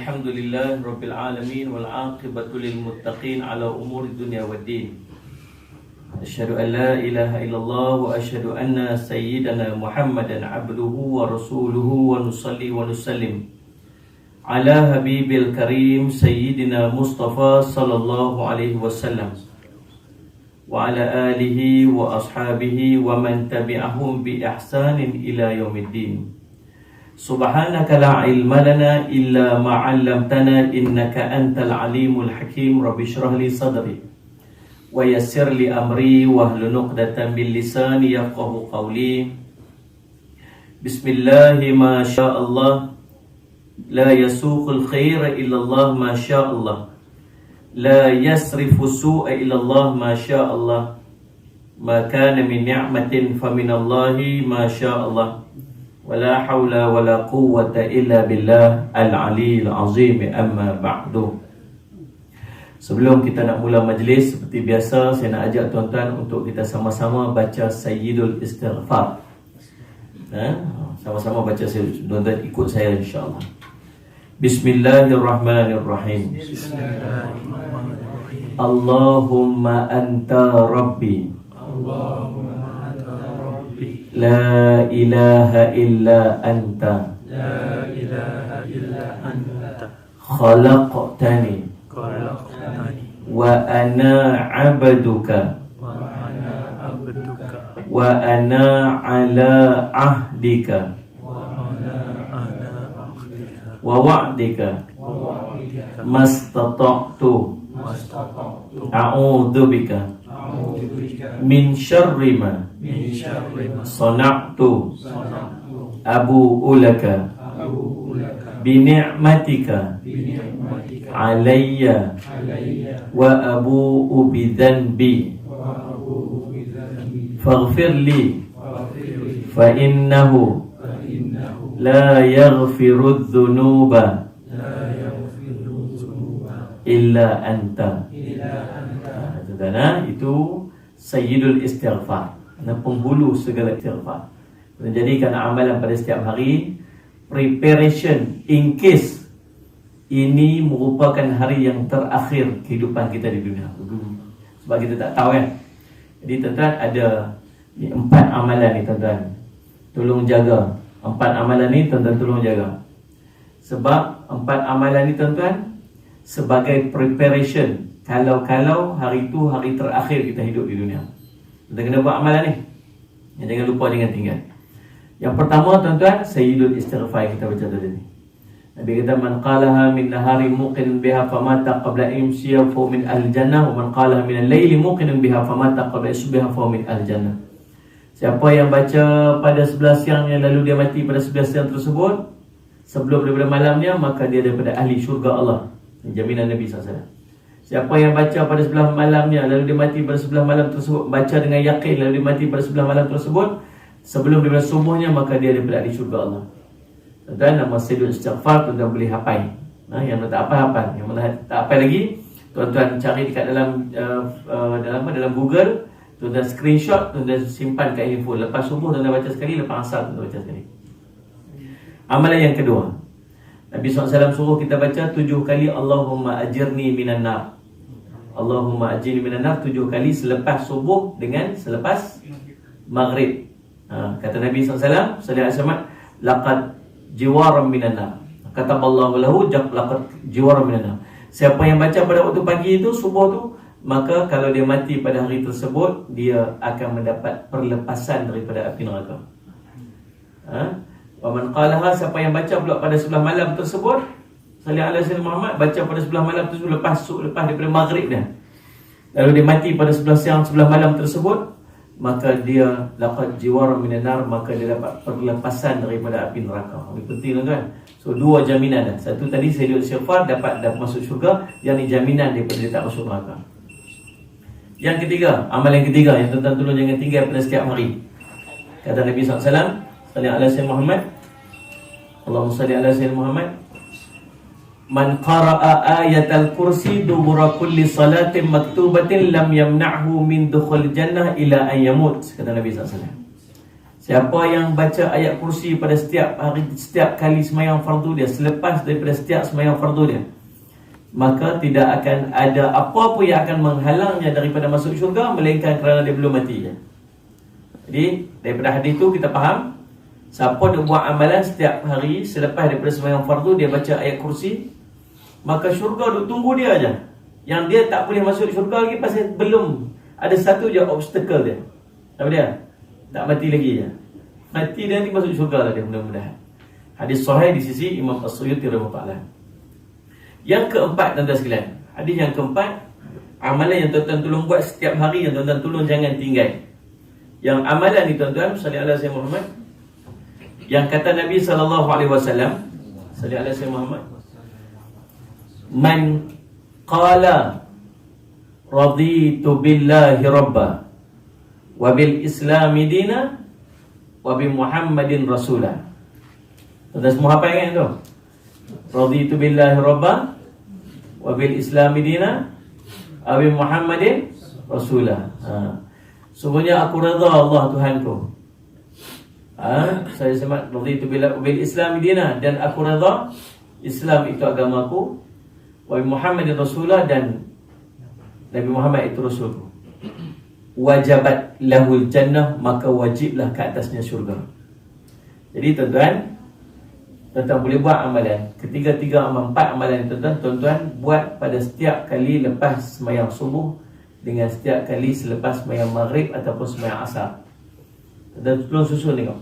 Alhamdulillah Rabbil Alamin wal aqibatu lil muttaqin ala umuri dunya waddin. Asyhadu an la ilaha illallah wa asyhadu anna sayyidana Muhammadan abduhu wa rasuluhu wa nusalli wa nusallim ala habibil karim sayyidina Mustafa sallallahu alaihi wasallam wa ala alihi wa ashabihi wa man tabi'ahum bi ihsanin ila yaumiddin. Subhanaka la ilma lana illa ma 'allamtana innaka antal alimul hakim. Rabbi shrah li sadri wa yassir li amri wahlul 'uqdatam min lisani yafqahu qawli. Bismillah ma syaa Allah la yasuqul khaira illa Allah ma syaa Allah la yasrifu su'a illa Allah ma syaa Allah ma kana min ni'matin fa min Allah ma syaa Allah. Wala hawla wala quwwata illa billah al-aliyyil azim, amma ba'du. Sebelum kita nak mula majlis, seperti biasa saya nak ajak tuan-tuan untuk kita sama-sama baca Sayyidul Istighfar. Sama-sama baca Sayyidul. Tuan-tuan ikut saya insya-Allah. Bismillahirrahmanirrahim. Bismillahirrahmanirrahim. Allahumma anta rabbi. La ilaha illa anta. La ilaha illa anta. Khalaqtani. Wa ana abduka. Wa ana ala ahdika. Wa wa'dika. Mastata'tu. A'udzu bika. Min syarri ma sana'tu abu'u laka bi ni'matika alayya wa abu'u bi dhanbi faghfir li fa innahu la yaghfiru dhunuba illa anta. Itu Sayyidul Istighfar, penghulu segala istighfar. Menjadikan amalan pada setiap hari, preparation in case ini merupakan hari yang terakhir kehidupan kita di dunia. Sebab kita tak tahu kan. Jadi tuan-tuan ada 4 amalan ni tuan-tuan. Tolong jaga. 4 amalan ni tuan-tuan tolong jaga. Sebab 4 amalan ni tuan-tuan sebagai preparation kalau hari itu hari terakhir kita hidup di dunia. Kita kena buat amalan ni. Jangan lupa, jangan tinggal. Yang pertama tuan-tuan, Sayyidul Istighfar kita baca tadi ni. Nabi kata man qalaha min nahari muqin biha famata qabla imsiya fa min al-jannah wa man qalaha min al-laili muqin biha famata qabla isbiha fa min al-jannah. Siapa yang baca pada 11 siangnya lalu dia mati pada 11 siang tersebut sebelum daripada malamnya, maka dia daripada ahli syurga Allah. Jaminan Nabi SAW. Siapa yang baca pada sebelah malamnya lalu dia mati pada sebelah malam tersebut, baca dengan yakin lalu dia mati pada sebelah malam tersebut sebelum daripada subuhnya, maka dia daripada ahli syurga Allah. Tuan-tuan, nama Sayyidul Istighfar tuan-tuan boleh hafal. Yang tak hafal, yang mana tak hafal lagi, tuan-tuan cari dekat dalam Google, tuan-tuan screenshot, tuan-tuan simpan kat handphone. Lepas subuh tuan-tuan baca sekali, lepas asar tuan-tuan baca sekali. Amalan yang kedua, Nabi SAW suruh kita baca 7 kali Allahumma ajirni minan nar. Allahumma ajirni minan nar 7 kali selepas subuh dengan selepas maghrib. Kata Nabi SAW, sallallahu alaihi wasallam, laqad jiwaran minan nar. Kataballahu lahu laqad jiwaran minan nar. Siapa yang baca pada waktu pagi itu, subuh tu, maka kalau dia mati pada hari tersebut, dia akan mendapat perlepasan daripada api neraka. Wa man qalaha, siapa yang baca pula pada sebelah malam tersebut, sallallahu alaihi wasallam Muhammad, baca pada sebelah malam tersebut lepas daripada maghrib dah, lalu dia mati pada sebelah siang sebelah malam tersebut, maka dia laqad jiwara minan nar, maka dia dapat perlepasan daripada api neraka. Ini penting tuan-tuan. So 2 jaminan dah. Satu tadi Sayyidul Istighfar dapat masuk syurga, yang ni jaminan daripada dia tak masuk neraka. Yang ketiga, amalan yang ketiga yang tuan-tuan tolong jangan tinggal pada setiap hari. Kata Nabi SAW, sallallahu alaihi wasallam Muhammad, Allahumma salli ala sayyidina Muhammad, man qara'a ayatal kursi dubura kulli salatin maktubatin lam yamna'hu min dukhul jannah ila an yamut. Kata Nabi SAW, Siapa yang baca ayat kursi pada setiap hari, setiap kali sembahyang fardu dia, selepas daripada setiap sembahyang fardu dia, maka tidak akan ada apa pun yang akan menghalangnya daripada masuk syurga, melainkan kerana dia belum mati. Jadi daripada hadis itu kita faham, siapa dia buat amalan setiap hari selepas daripada sembahyang fardu, dia baca ayat kursi, maka syurga duk tunggu dia aja. Yang dia tak boleh masuk syurga lagi pasal belum ada satu je obstacle dia. Apa dia? Tak mati lagi je. Mati dia nanti masuk syurga lah dia, mudah-mudahan. Hadis sahih di sisi Imam As-Suyuti rahimahullah. Yang keempat, tuan-tuan sekalian, hadis yang keempat, amalan yang tuan-tuan tolong buat setiap hari, yang tuan-tuan tolong jangan tinggal. Yang amalan ni tuan-tuan, salli ala sayyidina Muhammad, yang kata Nabi sallallahu alaihi wasallam, salli ala sayyidina Muhammad, man qala raditu billahi rabba wa bil islami dina wa bi Muhammadin rasulah. Tuan-tuan semua apa ingat tu? Raditu billahi rabba wa bil islami dina wa bi Muhammadin rasulah. Sebenarnya aku redha Allah Tuhanku. Saya semat raditu billahi wa bil islami dina, dan aku redha Islam itu agamaku, wa bi Muhammadin rasulah, dan Nabi Muhammad itu rasulku. Wajabat lahul jannah, maka wajiblah ke atasnya syurga. Jadi tuan-tuan boleh buat amalan ketiga-tiga empat amalan tuan-tuan buat pada setiap kali lepas sembahyang subuh, dengan setiap kali selepas sembahyang maghrib ataupun sembahyang asar. Tuan-tuan tolong susun tengok.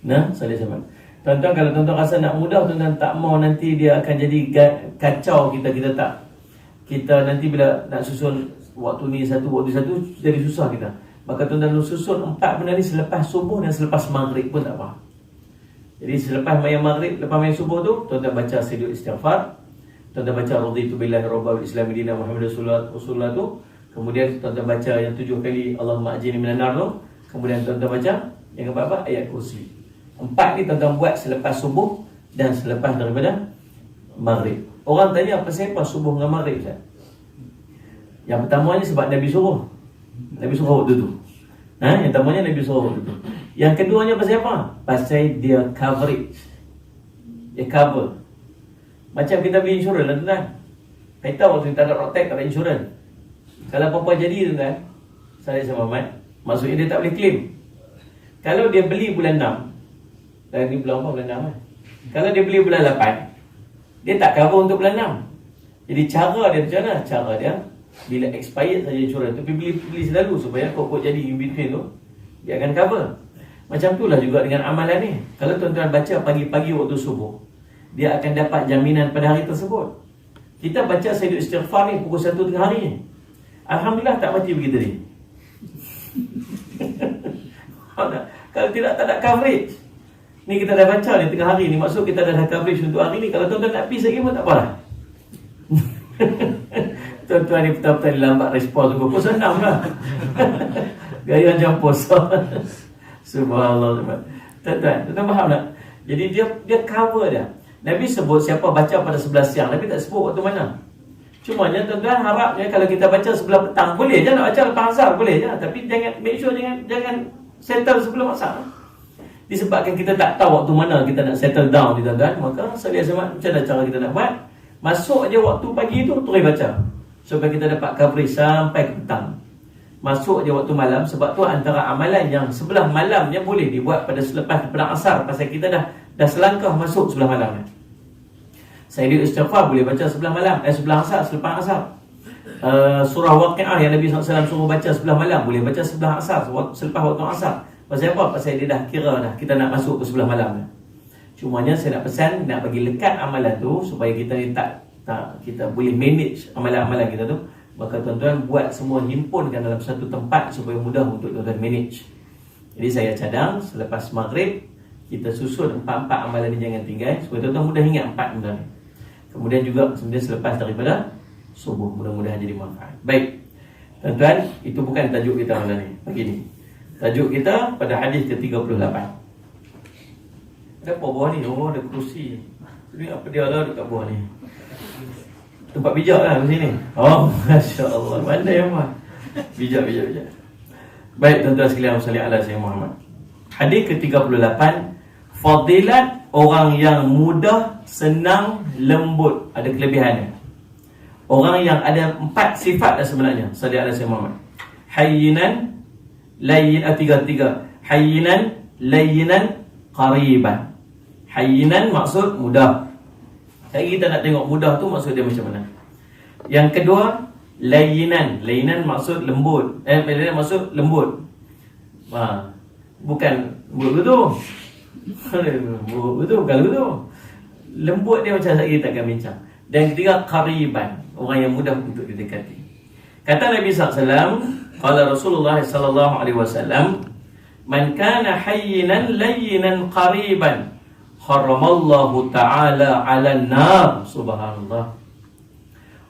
Nah, saya sama. Tuan-tuan, kalau tuan-tuan rasa nak mudah, tuan-tuan tak mau nanti dia akan jadi kacau kita tak. Kita nanti bila nak susun waktu ni satu, waktu satu, jadi susah kita. Maka tuan-tuan susun 4 benda ni selepas subuh dan selepas maghrib pun tak apa. Jadi selepas sembahyang maghrib, lepas sembahyang subuh tu, tuan-tuan baca sayyidul istighfar, tuan-tuan baca raditu billahi rabbil islami dina Muhammadin rasulullah tu, kemudian tuan-tuan baca yang 7 kali Allahumma ajirni minan nar tu, kemudian tuan-tuan baca yang apa-apa ayat kursi. 4 ni tuan-tuan buat selepas subuh dan selepas daripada maghrib. Orang tanya apa siapa subuh dengan maghrib, Ustaz? Yang pertamanya sebab Nabi suruh. Nabi suruh waktu tu. Yang pertamanya Nabi suruh waktu tu. Yang keduanya pasal apa? Pasal dia coverage. Dia cover. Macam kita beli insurans lah tuan-tuan. Kita waktu kita ada road tax, ada insurans. Kalau apa-apa jadi tuan-tuan, saya sama Mat, maksudnya dia tak boleh claim. Kalau dia beli bulan 6, dan ni bulan apa? Bulan 6 kan? Kalau dia beli bulan 8, dia tak cover untuk bulan 6. Jadi cara dia macam mana? Cara dia, bila expired saja insurans tu, beli selalu supaya kok jadi in between tu, dia akan cover. Macam itulah juga dengan amalan ni. Kalau tuan-tuan baca pagi-pagi waktu subuh, dia akan dapat jaminan pada hari tersebut. Kita baca sayyidul istighfar ni pukul 1 tengah hari ni, alhamdulillah tak mati begitu ni. Kalau tidak, tak ada coverage. Ni kita dah baca ni tengah hari ni, maksud kita dah ada coverage untuk hari ni. Kalau tuan-tuan nak pergi lagi pun tak apalah. Tuan-tuan ni betul-betul lambat respon tu, pukul 6 lah. Gaya macam posa. Subhanallah. Tuan-tuan faham tak? Jadi dia cover dia. Nabi sebut siapa baca pada 11 siang, Nabi tak sebut waktu mana. Cumanya tuan-tuan harapnya kalau kita baca sebelah petang, boleh je nak baca lepas asar, boleh je. Tapi jangan, make sure jangan settle sebelum asar. Disebabkan kita tak tahu waktu mana kita nak settle down ni tuan-tuan, maka saya sama macam mana cara kita nak buat. Masuk je waktu pagi tu, terus baca, supaya kita dapat coverage sampai ke petang. Masuk je waktu malam, sebab tu antara amalan yang sebelah malamnya boleh dibuat pada selepas daripada asar, pasal kita dah selangkah masuk sebelah malam. Sayyidul istighfar boleh baca sebelah malam, sebelah asar, selepas asar. Surah Waqi'ah yang Nabi SAW suruh baca sebelah malam, boleh baca sebelah asar, selepas waktu asar. Pasal apa? Pasal dia dah kira dah kita nak masuk ke sebelah malam. Cumanya saya nak pesan, nak bagi lekat amalan tu supaya kita ni tak kita boleh manage amalan-amalan kita tu. Maka tuan-tuan buat semua, himpunkan dalam satu tempat supaya mudah untuk tuan-tuan manage. Jadi saya cadang selepas maghrib kita susun 4 amalan ni, jangan tinggal, supaya tuan-tuan mudah ingat 4 benda ni. Kemudian juga kemudian selepas daripada subuh, mudah-mudahan jadi manfaat. Baik tuan-tuan, itu bukan tajuk kita malam ni, pagi ni. Tajuk kita pada hadis ke-38. Ada apa bawah ni? Oh, ada kerusi. Ini apa dia lah dekat bawah ni? Tempat bijak lah di sini. Oh, Masya Allah. Mana yang mah? Bijak. Baik tuan-tuan sekalian, salli ala sayyidina Muhammad. Hadis ke-38, fadilat orang yang mudah, senang, lembut, ada kelebihannya. Orang yang ada 4 sifat dah sebenarnya. Sallallahu alaihi wasallam. Hayyinan, tiga. Hayyinan, layyinan, qariban. Hayyinan maksud mudah. Jadi kita nak tengok mudah tu maksud dia macam mana. Yang kedua, layyinan. Layyinan maksud lembut. Layyinan maksud lembut. Bukan betul. Betul, bukan betul. Lembut dia macam kita akan bincang. Dan ketiga, qariban, orang yang mudah untuk didekati. Kata Nabi SAW, qala Rasulullah SAW, man kana hayyinan layyinan qariban haramallahu ta'ala 'alan nar. Subhanallah.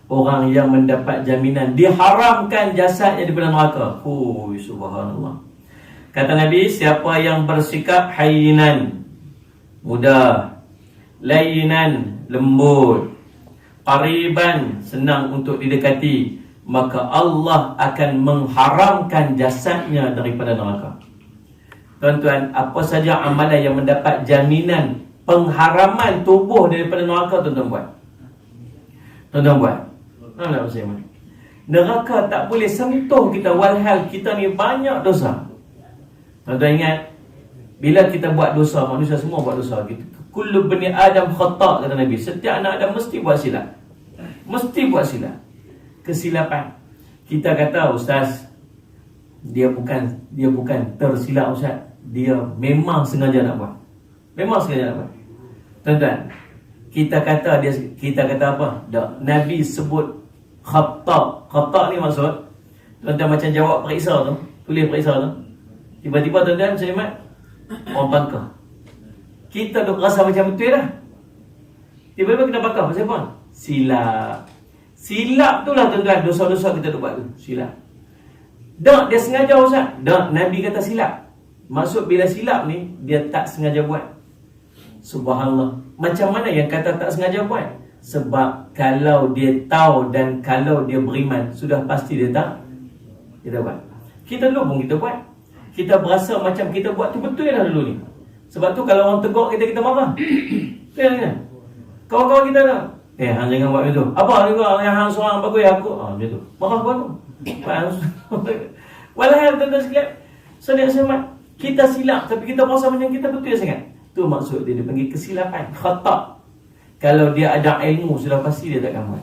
Orang yang mendapat jaminan diharamkan jasadnya daripada neraka. Subhanallah. Kata Nabi, siapa yang bersikap hayyinan, mudah, layyinan, lembut, qariban, senang untuk didekati, maka Allah akan mengharamkan jasadnya daripada neraka. Tuan-tuan, apa saja amalan yang mendapat jaminan pengharaman tubuh daripada neraka, tuan-tuan buat. Tuan-tuan buat. Nak bersama. Neraka tak boleh sentuh kita, walhal kita ni banyak dosa. Tuan-tuan ingat, bila kita buat dosa, manusia semua buat dosa. Kullu bani Adam khata', kata Nabi. Setiap anak Adam mesti buat silap. Mesti buat silap. Kesilapan. Kita kata, ustaz, dia bukan tersilap, ustaz. Dia memang sengaja nak buat. Memang sengaja nak buat. Tuan-tuan, kita kata apa? Nabi sebut khata'. Khata' ni maksud, tuan-tuan macam jawab periksa tu, tulis periksa tu. Tiba-tiba tuan-tuan macam Imat, orang bangka. Kita duk rasa macam betul dah. Tiba-tiba kita bakar. Pasal apa? Silap. Silap tu lah tuan-tuan, dosa-dosa kita duk buat tu. Silap. Tak, dia sengaja, ustaz. Tak, Nabi kata silap. Maksud bila silap ni, dia tak sengaja buat. Subhanallah. Macam mana yang kata tak sengaja buat? Sebab kalau dia tahu dan kalau dia beriman, sudah pasti dia tak buat. Kita dulu pun kita buat. Kita berasa macam kita buat tu betul dah dulu ni. Sebab tu kalau orang tegur kita, kita marah. Betul kan? Kawan-kawan kita dah, hang jangan buat macam tu. Apa juga yang hang seorang bagus aku. Macam tu. Marah pun tu. Walhal tuan-tuan sekalian, saudara semat, kita silap tapi kita berasa macam kita betul sangat. Tu maksud dia panggil kesilapan, khata'. Kalau dia ada ilmu, sudah pasti dia takkan buat.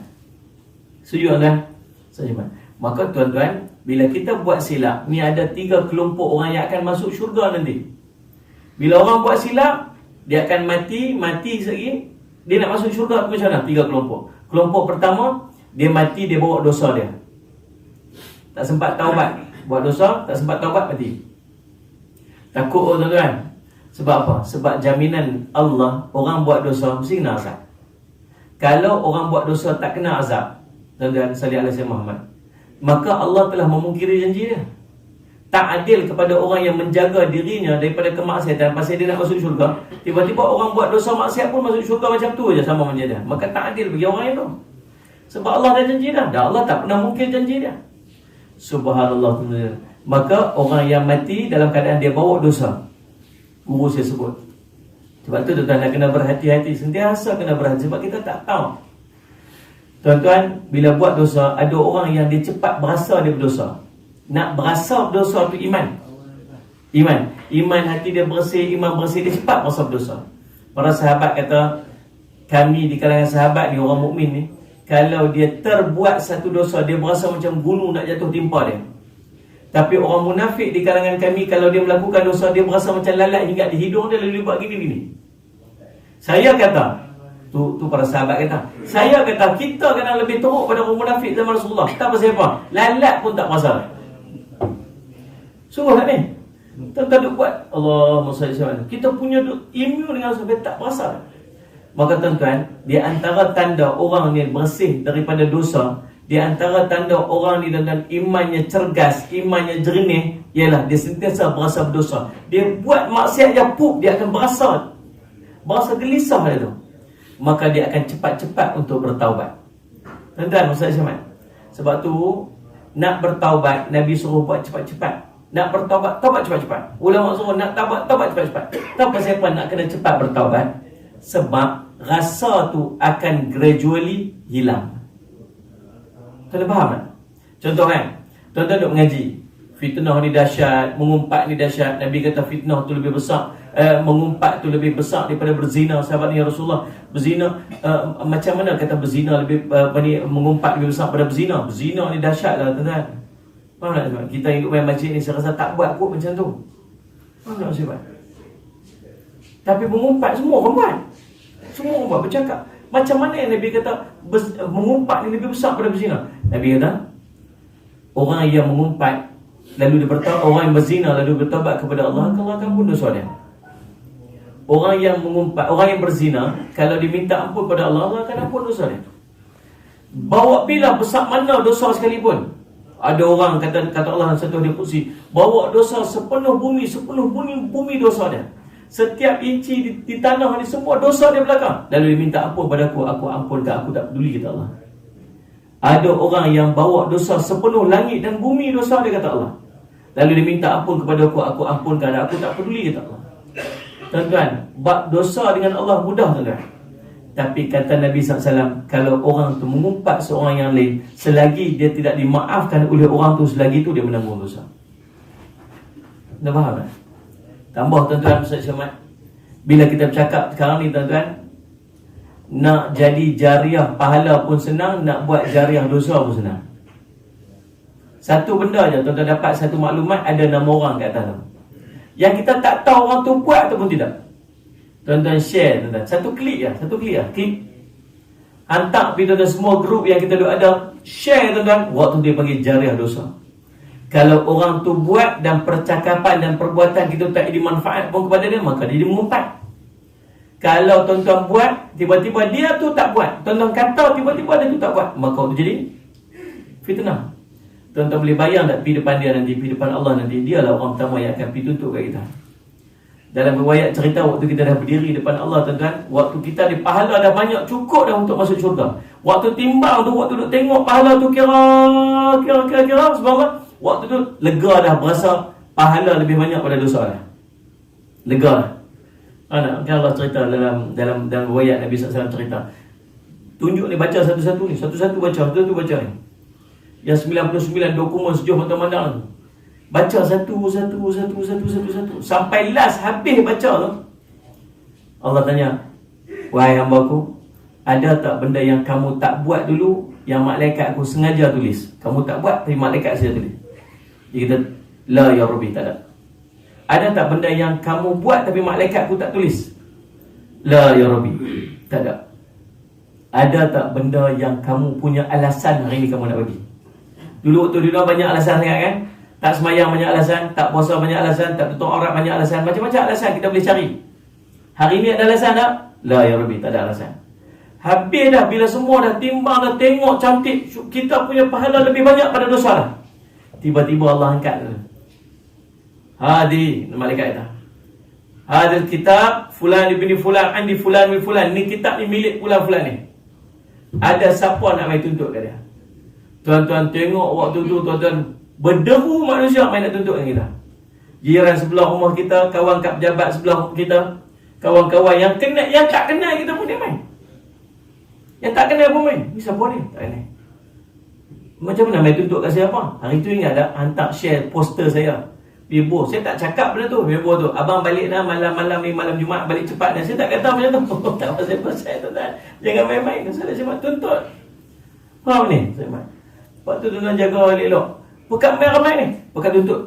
Setuju tak? Setuju. Maka tuan-tuan, bila kita buat silap, ni ada 3 kelompok orang yang akan masuk syurga nanti. Bila orang buat silap, dia akan mati sekali, dia nak masuk syurga macam mana? 3 kelompok. Kelompok pertama, dia mati, dia bawa dosa dia. Tak sempat taubat. Buat dosa, tak sempat taubat, mati. Takut tuan-tuan. Sebab apa? Sebab jaminan Allah, orang buat dosa mesti kena azab. Kalau orang buat dosa tak kena azab, tuan-tuan sallallahu alaihi wasallam, maka Allah telah memungkiri janji dia. Tak adil kepada orang yang menjaga dirinya daripada kemaksiatan pasal dia nak masuk syurga. Tiba-tiba orang buat dosa maksiat pun masuk syurga macam tu je, sama macam dia. Maka tak adil bagi orang yang tu. Sebab Allah dah janji dah. Dan Allah tak pernah mungkir janji dia. Subhanallah. Maka orang yang mati dalam keadaan dia bawa dosa, guru saya sebut. Sebab tu tuan-tuan nak kena berhati-hati. Sentiasa kena berhati, sebab kita tak tahu. Tuan-tuan, bila buat dosa, ada orang yang dia cepat berasa dia berdosa. Nak berasa berdosa tu iman. Iman hati dia bersih, iman bersih, dia cepat berasa berdosa. Para sahabat kata, kami di kalangan sahabat ni, orang mukmin ni, kalau dia terbuat satu dosa, dia berasa macam gunung nak jatuh timpa dia. Tapi orang munafik di kalangan kami, kalau dia melakukan dosa, dia berasa macam lalat hingga di hidung dia, lalu dia buat gini-gini. Saya kata, tu para sahabat kata, saya kata kita kena lebih teruk pada orang munafik zaman Rasulullah. Tak pasal apa, lalat pun tak berasa. Suruh tak ni? Tuan-tuan duk buat, Allahumma salli alaihi. Kita punya imun dengan sampai tak berasa. Maka tuan-tuan, di antara tanda orang ni bersih daripada dosa, di antara tanda orang ni dan imannya cergas, imannya jernih, ialah dia sentiasa berasa berdosa. Dia buat maksiat je, dia akan berasa gelisah dia tu. Maka dia akan cepat-cepat untuk bertaubat. Tuan-tuan, Ustaz Syamad, sebab tu nak bertaubat, Nabi suruh buat cepat-cepat. nak bertaubat, taubat cepat-cepat. Ulama suruh nak taubat cepat-cepat. Tahu pasal apa nak kena cepat bertaubat? Sebab rasa tu akan gradually hilang. Tuan faham tak? Contoh kan, tuan-tuan duk mengaji, fitnah ni dahsyat, mengumpat ni dahsyat. Nabi kata fitnah tu lebih besar, mengumpat tu lebih besar daripada berzina. Sahabat ni, ya Rasulullah, berzina macam mana kata berzina lebih mengumpat lebih besar daripada berzina? Berzina ni dahsyat lah, tuan-tuan. Faham tak sebab kita hidup main masjid ni, saya rasa tak buat kot macam tu. Faham tak sebab? Tapi mengumpat semua orang buat. Semua orang buat, bercakap. Macam mana yang Nabi kata mengumpat ni lebih besar daripada berzina? Nabi kata orang yang mengumpat lalu dia bertaubat, orang yang berzina lalu bertaubat kepada Allah, Allah akan ampun dosa dia. Orang yang mengumpat, orang yang berzina, kalau diminta ampun pada Allah, Allah akan ampun dosa dia. Bawa bila besar mana dosa sekalipun. Ada orang kata Allah satu dia kursi, bawa dosa sepenuh bumi dosa dia. Setiap inci di tanah ni semua dosa dia belakang. Lalu dia minta ampun pada aku ampunkan, aku tak peduli, kata Allah. Ada orang yang bawa dosa sepenuh langit dan bumi dosa dia, kata Allah. Lalu dia minta ampun kepada aku ampunkan, aku tak peduli, kata Allah. Tuan-tuan, bab dosa dengan Allah mudah, tuan-tuan. Tapi kata Nabi SAW, kalau orang tu mengumpat seorang yang lain, selagi dia tidak dimaafkan oleh orang tu, selagi tu dia menanggung dosa. Dah faham tak? Tambah tuan-tuan, Ustaz Syamad, bila kita bercakap sekarang ni, tuan-tuan, nak jadi jariah pahala pun senang, nak buat jariah dosa pun senang. Satu benda je, tuan-tuan dapat satu maklumat, ada 6 orang kat atas tu, yang kita tak tahu orang tu buat ataupun tidak. Tuan-tuan share, tuan-tuan, satu klik lah, klik, hantar pergi tuan-tuan semua grup yang kita ada, share, tuan-tuan. Waktu dia panggil jariah dosa. Kalau orang tu buat dan percakapan dan perbuatan kita tak ada manfaat pun kepada dia, maka dia mengumpat. Kalau tuan-tuan buat, tiba-tiba dia tu tak buat, tuan-tuan kata tiba-tiba dia tu tak buat, maka tu jadi fitnah. Tuan-tuan boleh bayang tak pergi depan dia nanti, pergi depan Allah nanti, dialah orang pertama yang akan pergi tuntut kat kita. Dalam riwayat cerita, waktu kita dah berdiri depan Allah, tuan-tuan, waktu kita di pahala dah banyak, cukup dah untuk masuk syurga. Waktu timbang tu, waktu duk tengok pahala tu kira sebab waktu tu lega dah, berasa pahala lebih banyak pada dosa dah. Lega dah. Kan Allah cerita dalam riwayat Nabi SAW cerita. Tunjuk ni, baca satu-satu ni, satu-satu baca ni. Yang 99 dokumen sejauh mata-mata tu. Baca satu sampai last habis baca tu. Allah tanya, wahai hamba-Ku, ada tak benda yang kamu tak buat dulu yang malaikat aku sengaja tulis? Kamu tak buat tapi malaikat saja tulis. Dia kata, la ya Rabbi, tak ada. Ada tak benda yang kamu buat tapi malaikat aku tak tulis? La ya Rabbi, tak ada. Ada tak benda yang kamu punya alasan hari ni kamu nak bagi? Dulu waktu dunia banyak alasan sangat kan? Tak semayang banyak alasan, tak puasa banyak alasan, tak tutup aurat banyak alasan, macam-macam alasan kita boleh cari. Hari ni ada alasan tak? La ya Rabbi, tak ada alasan. Habis dah, bila semua dah timbang, dah tengok cantik, kita punya pahala lebih banyak pada dosa dah. Tiba-tiba Allah angkat tu. Hadi, malaikat kata, hadil kitab fulan ibni fulan andi fulan bin fulan, ni kitab ni milik fulan-fulan ni. Ada siapa nak main tuntut kat dia? Tuan-tuan tengok waktu tu, tuan-tuan, berderu manusia main nak tuntut dengan kita. Jiran sebelah rumah kita, kawan kat pejabat sebelah kita, kawan-kawan yang kenal, yang tak kenal kita pun dia main. Yang tak kenal pun main. Ni siapa ni? Tak kenal. Macam mana main tuntut kat siapa? Hari tu ingat tak, hantar share poster saya. Bibo, saya tak cakap benda tu. Bibo tu, abang balik dah malam-malam ni, malam Jumaat balik cepat dah. Saya tak kata macam tu. Tak pasal-pasal, tuan-tuan. Jangan main-main. Saya cuma tuntut. Faham ni? Lepas tu tuan-tuan jaga elok-elok. Bukan main ramai ni, bukan tuntut.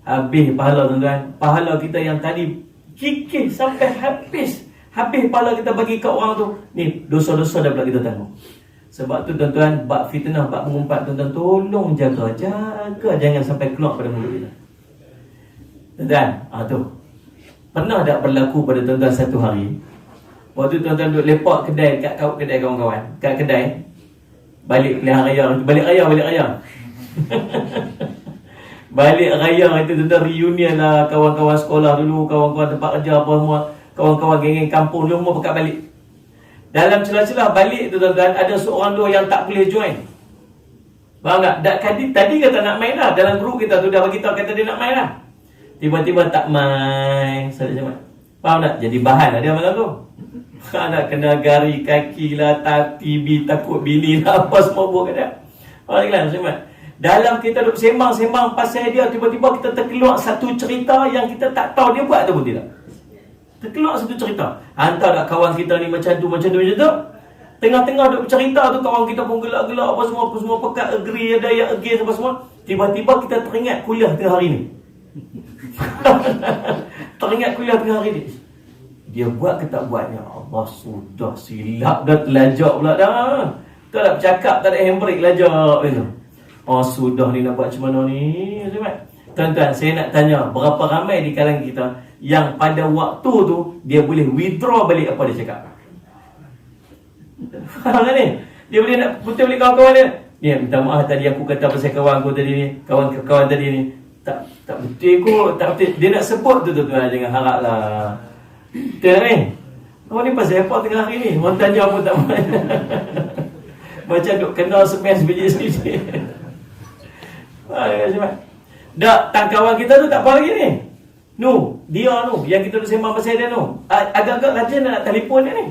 Habis pahala, tuan-tuan. Pahala kita yang tadi kikih sampai habis. Habis pahala kita bagi ke orang tu. Ni, dosa-dosa dah pula kita tanggung. Sebab tu tuan-tuan, bab fitnah, bab mengumpat, tuan-tuan, tolong jaga. Jangan sampai keluar pada mulut kita. Tuan-tuan, tu pernah tak berlaku pada tuan-tuan satu hari, waktu tuan-tuan duduk lepak kedai, kat kedai kawan-kawan, kat kedai, balik raya balik raya itu tuan-tuan, reunion lah, kawan-kawan sekolah dulu, kawan-kawan tempat kerja apa semua, kawan-kawan geng-geng kampung dulu, semua pekat balik. Dalam celah-celah balik tu tuan-tuan, ada seorang dua yang tak boleh join. Faham tak? Tadi kata nak main dah. Dalam grup kita tu dah bagi tahu kata dia nak main dah. Tiba-tiba tak main. Salah Jumaat. Faham tak? Jadi bahan lah dia malam tu. Nak kena gari kaki lah, TV, takut bini lah, apa semua buat kat dia. Faham tak Jumaat? Dalam kita duduk sembang pasal dia, tiba-tiba kita terkeluar satu cerita yang kita tak tahu dia buat ataupun tidak. Terkeluar satu cerita. Hantar tak kawan kita ni macam tu. Tengah-tengah duk bercerita tu, kawan kita pun gelak-gelak apa semua pekat, agree, ada yang against apa semua. Tiba-tiba kita teringat kuliah tengah hari ni. Teringat kuliah tengah hari ni. Dia buat ke tak buat? Ya Allah, sudah silap dah, terlajak pula dah. Tak nak bercakap, tak ada handbrake, lajak gitu. Oh sudah ni nak buat macam mana ni? Tuan-tuan, saya nak tanya, berapa ramai di kalangan kita yang pada waktu tu dia boleh withdraw balik apa dia cakap? Faham tak ni? Dia boleh nak putus balik kawan-kawan dia. Ni minta maaf tadi aku kata pasal kawan aku tadi ni, kawan tadi ni. Tak betul kot, tak betul. Dia nak sebut tu tuan-tuan, jangan haraplah. Betul ni? Kau ni pasal apa tengah hari ni? Orang tanya pun tak main. Macam duk kenal smash biji sendiri. Dak, tak kawan kita tu tak apa lagi ni. Dia yang kita duk sembang pasal dia agak-agak rajin nak telefon dia ni.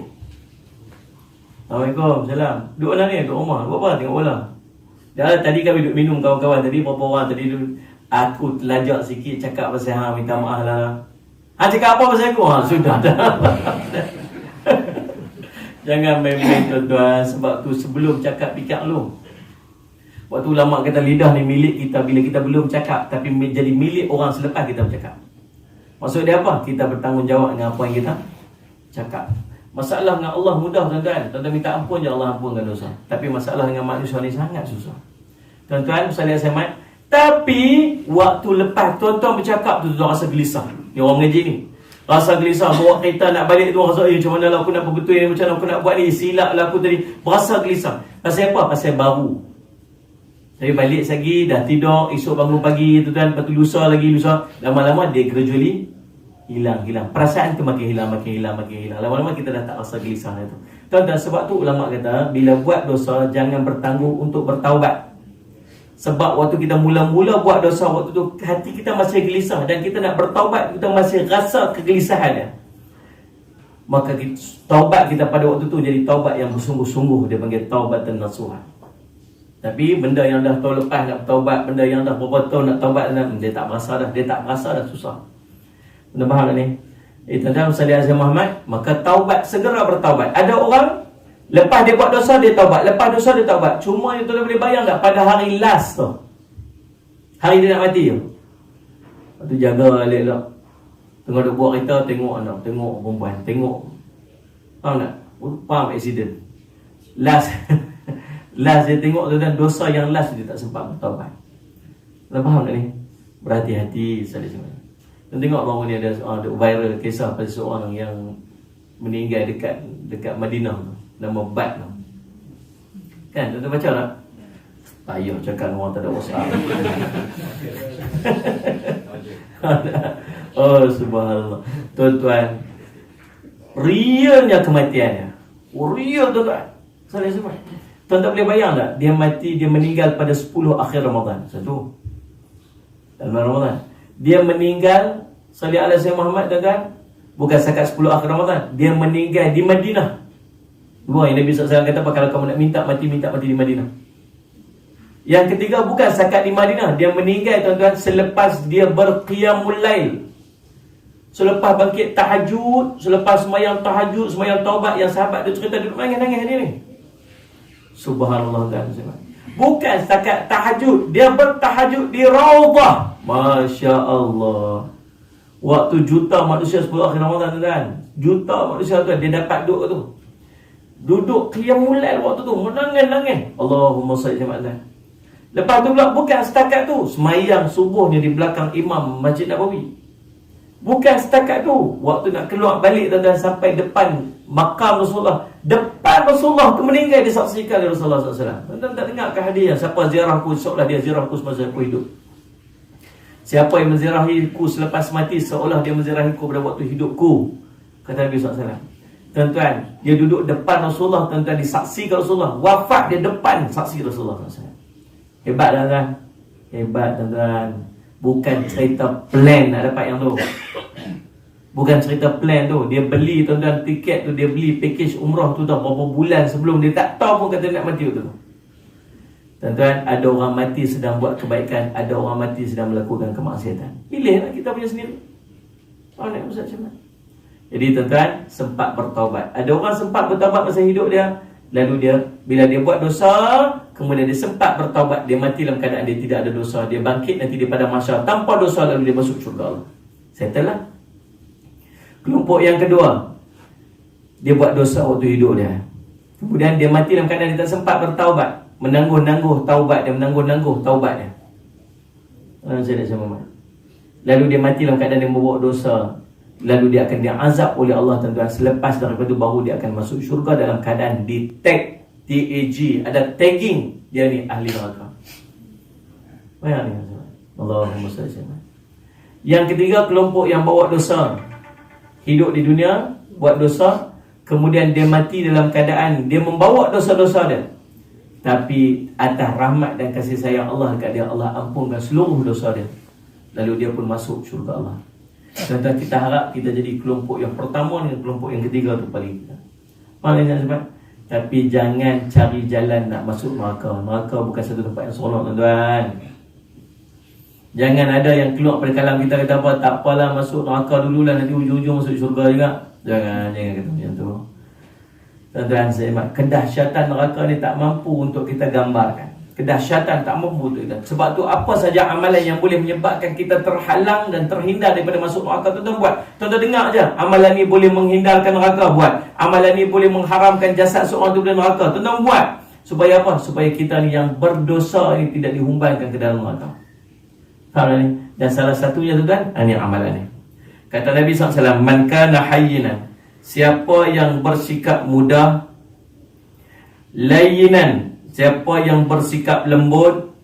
Assalamualaikum, salam. Duduk lah ni, duduk rumah. Buat apa? Tengok bola. Dah tadi kami duduk minum kawan-kawan tadi, berapa orang tadi duduk. Aku terlajak sikit cakap pasal minta maaf lah. Cakap apa pasal aku? Sudah dah. Jangan main-main tuan-tuan. Sebab tu sebelum cakap pikir lu. Waktu ulama kata lidah ni milik kita bila kita belum cakap, tapi menjadi milik orang selepas kita bercakap. Maksud dia apa? Kita bertanggungjawab dengan apa yang kita cakap. Masalah dengan Allah mudah tuan-tuan. Tuan-tuan minta ampun je, Allah ampunkan dosa. Tapi masalah dengan manusia ni sangat susah. Tuan-tuan, saya semat. Tapi waktu lepas tuan-tuan bercakap tu, tuan rasa gelisah. Ni orang mengaji ni rasa gelisah, bawa kereta nak balik tu rasa, macam mana lah aku nak berbetul ni, macam mana aku nak buat ni, silap lah aku tadi. Berasa gelisah. Pasal apa? Pasal baru. Saya balik lagi, dah tidur, esok bangun pagi tu kan, lepas tu lusa. Lama-lama dia gradually hilang. Perasaan tu makin hilang. Lama-lama kita dah tak rasa gelisah itu. Tuan-tuan, sebab tu ulama kata, bila buat dosa, jangan bertanggung untuk bertaubat. Sebab waktu kita mula-mula buat dosa, waktu tu hati kita masih gelisah. Dan kita nak bertaubat, kita masih rasa kegelisahan. Maka taubat kita pada waktu tu jadi taubat yang bersungguh-sungguh. Dia panggil taubatan nasuha. Tapi benda yang dah tahun lepas nak bertaubat, benda yang dah berapa tahun nak taubat, dia tak berasa dah, susah. Anda faham tak ni? Tuan-tuan sekalian Muhammad, maka taubat, segera bertaubat. Ada orang lepas dia buat dosa dia taubat, Cuma yang tuan boleh bayang tak pada hari last tu, hari dia nak mati tu, lepas tu jaga elok-elok. Tengah duk buat kereta, tengok anak, tengok perempuan, tengok. Faham tak? Faham accident. Last dia tengok tu dan dosa yang last dia tak sempat bertaubat. Anda faham tak ni? Berhati-hati sekalian. Dan tengok baru ni ada viral kisah pasal seorang yang meninggal dekat Madinah tu. Nama Bat tu. Kan, tuan-tuan baca tak? Payah cakap orang tak ada usaha. Oh subhanallah. Tuan-tuan, realnya kematiannya. Real tuan-tuan. Salah sebab. Tuan-tuan boleh bayang tak? Dia meninggal pada 10 akhir Ramadan. Satu. Dalam Ramadan. Dia meninggal, salih ala Sayyidina Muhammad tuan-tuan. Bukan sekat 10 akhir Ramadan. Dia meninggal di Madinah. Dua yang Nabi SAW kata, kalau kamu nak minta mati di Madinah. Yang ketiga, bukan sekat di Madinah. Dia meninggal tuan-tuan selepas dia berqiyamul lail. Selepas bangkit tahajud, selepas semayang tahajud, semayang taubat, yang sahabat tu cerita duduk nangis-nangis ni. Subhanallah kan. Bukan setakat tahajud, dia bertahajud di Raudhah. Masya Allah. Waktu juta manusia 10 akhir Ramadan tu kan, juta manusia tu dia dapat duduk tu. Duduk qiyamul lail waktu tu, menangis-nangis. Allahumma salli ala. Lepas tu pula bukan setakat tu, semayang subuhnya di belakang imam Masjid Nabawi. Bukan setakat tu, waktu nak keluar balik dan sampai depan makam Rasulullah, depan Rasulullah tu meninggal, disaksikan oleh Rasulullah SAW. Tuan-tuan tak dengar ke hadis yang siapa ziarahku, seolah dia ziarahku semasa aku hidup. Siapa yang menziarahiku selepas mati, seolah dia menziarahiku pada waktu hidupku, kata Nabi SAW. Tuan-tuan, dia duduk depan Rasulullah, tuan-tuan disaksikan Rasulullah. Wafat dia depan saksi Rasulullah SAW. Hebat tuan-tuan. Hebat tuan-tuan. Bukan cerita plan nak dapat yang tu. Bukan cerita plan tu. Dia beli tuan-tuan tiket tu, dia beli package umrah tu dah berapa bulan sebelum. Dia tak tahu pun kata nak mati tu. Tuan-tuan, ada orang mati sedang buat kebaikan, ada orang mati sedang melakukan kemaksiatan. Pilihlah kita punya sendiri. Nak Ustaz macam mana? Jadi tuan-tuan, sempat bertaubat. Ada orang sempat bertaubat masa hidup dia, lalu dia, bila dia buat dosa, kemudian dia sempat bertaubat, dia mati dalam keadaan dia tidak ada dosa, dia bangkit nanti dia pada mahsyar tanpa dosa, lalu dia masuk syurga Allah. Settle lah. Kelompok yang kedua, dia buat dosa waktu hidup dia, kemudian dia mati dalam keadaan dia tak sempat bertaubat, menangguh-nangguh taubat dia, menangguh-nangguh taubat dia. Saya nak sama. Lalu dia mati dalam keadaan dia membawa dosa, lalu dia akan diazab oleh Allah tuan-tuan. Selepas daripada itu baru dia akan masuk syurga dalam keadaan di tag, TAG, ada tagging dia ni ahli neraka. Mana ni? Allahumma salli alaihi wasallam. Yang ketiga, kelompok yang bawa dosa, hidup di dunia buat dosa, kemudian dia mati dalam keadaan dia membawa dosa-dosa dia, tapi atas rahmat dan kasih sayang Allah dekat dia, Allah ampunkan seluruh dosa dia, lalu dia pun masuk syurga Allah. Tuan-tuan, kita harap kita jadi kelompok yang pertama dengan kelompok yang ketiga tu paling kita. Maknanya sebab, tapi jangan cari jalan nak masuk neraka. Neraka bukan satu tempat yang seronok tuan-tuan. Jangan ada yang keluar pada kalam kita kata apa, tak apalah masuk neraka dululah, nanti ujung-ujung masuk syurga juga. Jangan kata macam tu. Tuan-tuan, saya ingat kedahsyatan neraka ni tak mampu untuk kita gambarkan. Kedahsyatan tak mampu untuk kita. Sebab tu apa saja amalan yang boleh menyebabkan kita terhalang dan terhindar daripada masuk neraka, tuan-tuan buat. Tuan-tuan dengar je, amalan ni boleh menghindarkan neraka, buat. Amalan ni boleh mengharamkan jasad seorang tu dari neraka, tuan-tuan buat. Supaya apa? Supaya kita ni yang berdosa ni tidak dihumbankan ke dalam neraka. Faham ni? Dan salah satunya tuan-tuan, ini amalan ni. Kata Nabi SAW, man kana hayyinan, siapa yang bersikap mudah, layyinan, siapa yang bersikap lembut,